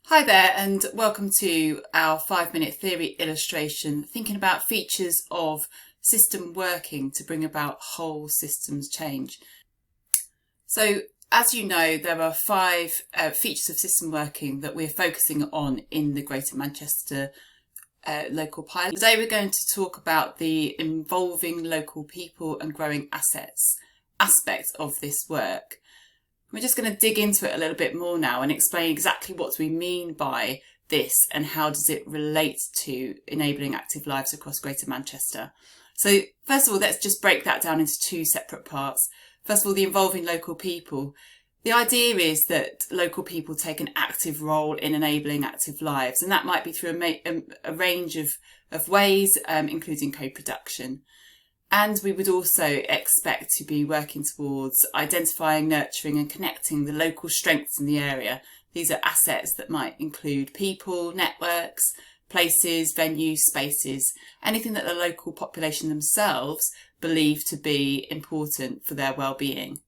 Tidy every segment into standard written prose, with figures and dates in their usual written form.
Hi there and welcome to our 5-minute theory illustration thinking about features of system working to bring about whole systems change. So as you know, there are 5 features of system working that we're focusing on in the Greater Manchester local pilot. Today we're going to talk about the involving local people and growing assets aspect of this work. We're just going to dig into it a little bit more now and explain exactly what we mean by this and how does it relate to enabling active lives across Greater Manchester. So first of all, let's just break that down into 2 separate parts. First of all, the involving local people. The idea is that local people take an active role in enabling active lives, and that might be through a range of ways, including co-production. And we would also expect to be working towards identifying, nurturing and connecting the local strengths in the area. These are assets that might include people, networks, places, venues, spaces, anything that the local population themselves believe to be important for their well-being.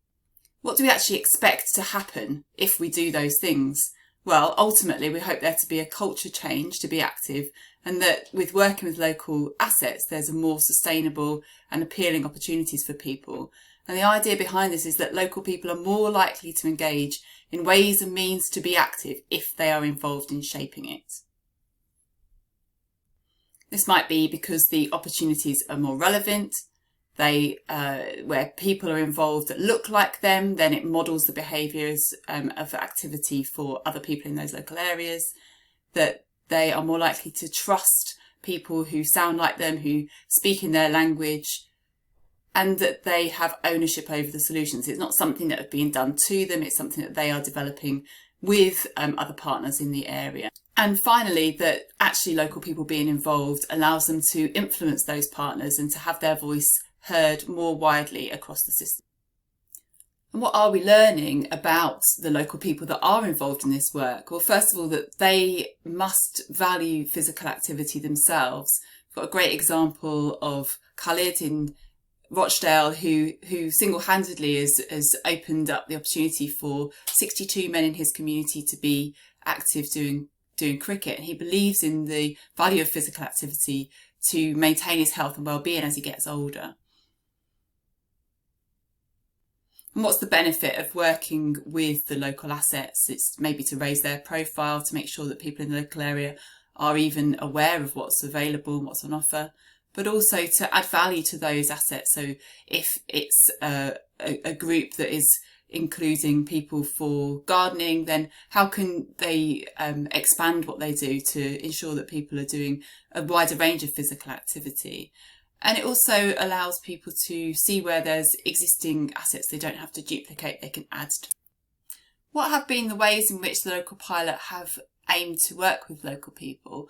What do we actually expect to happen if we do those things? Well, ultimately, we hope there to be a culture change to be active, and that with working with local assets, there's a more sustainable and appealing opportunities for people. And the idea behind this is that local people are more likely to engage in ways and means to be active if they are involved in shaping it. This might be because the opportunities are more relevant, where people are involved that look like them, then it models the behaviours of activity for other people in those local areas, that they are more likely to trust people who sound like them, who speak in their language, and that they have ownership over the solutions. It's not something that is being done to them, it's something that they are developing with other partners in the area. And finally, that actually local people being involved allows them to influence those partners and to have their voice heard more widely across the system. And what are we learning about the local people that are involved in this work? Well, first of all, that they must value physical activity themselves. We've got a great example of Khalid in Rochdale who single-handedly has opened up the opportunity for 62 men in his community to be active doing cricket. And he believes in the value of physical activity to maintain his health and well-being as he gets older. And what's the benefit of working with the local assets? It's maybe to raise their profile, to make sure that people in the local area are even aware of what's available and what's on offer, but also to add value to those assets. So if it's a group that is including people for gardening, then how can they expand what they do to ensure that people are doing a wider range of physical activity? And it also allows people to see where there's existing assets they don't have to duplicate, they can add to. What have been the ways in which the local pilot have aimed to work with local people?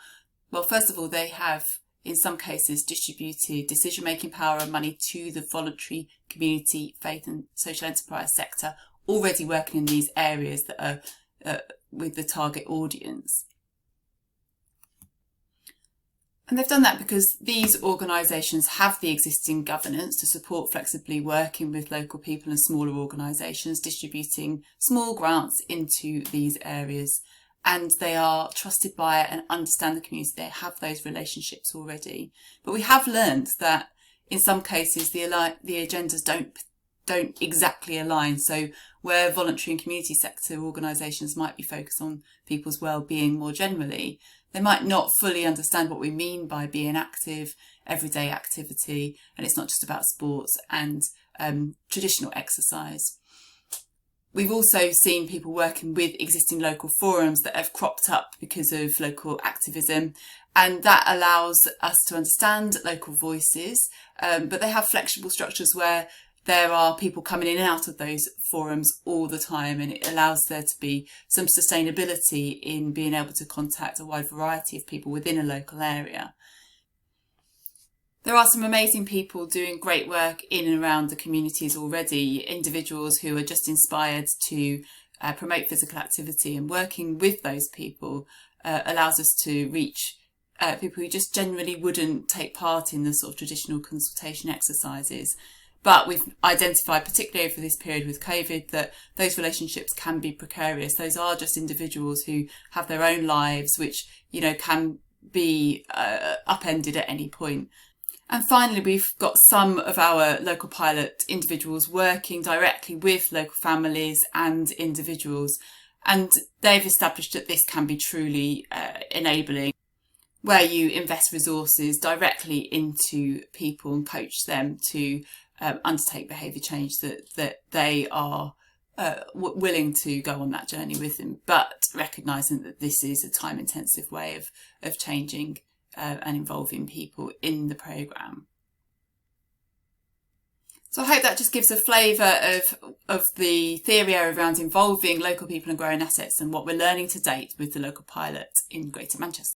Well, first of all, they have in some cases distributed decision-making power and money to the voluntary, community, faith and social enterprise sector already working in these areas that are with the target audience. And they've done that because these organisations have the existing governance to support flexibly working with local people and smaller organisations, distributing small grants into these areas. And they are trusted by it and understand the community. They have those relationships already. But we have learned that in some cases the agendas don't exactly align. So where voluntary and community sector organisations might be focused on people's well-being more generally, they might not fully understand what we mean by being active, everyday activity, and it's not just about sports and traditional exercise. We've also seen people working with existing local forums that have cropped up because of local activism, and that allows us to understand local voices, but they have flexible structures where there are people coming in and out of those forums all the time, and it allows there to be some sustainability in being able to contact a wide variety of people within a local area. There are some amazing people doing great work in and around the communities already, individuals who are just inspired to promote physical activity, and working with those people allows us to reach people who just generally wouldn't take part in the sort of traditional consultation exercises. But we've identified, particularly over this period with COVID, that those relationships can be precarious. Those are just individuals who have their own lives, which, you know, can be upended at any point. And finally, we've got some of our local pilot individuals working directly with local families and individuals. And they've established that this can be truly enabling, where you invest resources directly into people and coach them to undertake behaviour change that they are willing to go on that journey with them, but recognising that this is a time-intensive way of changing and involving people in the programme. So I hope that just gives a flavour of the theory area around involving local people and growing assets and what we're learning to date with the local pilot in Greater Manchester.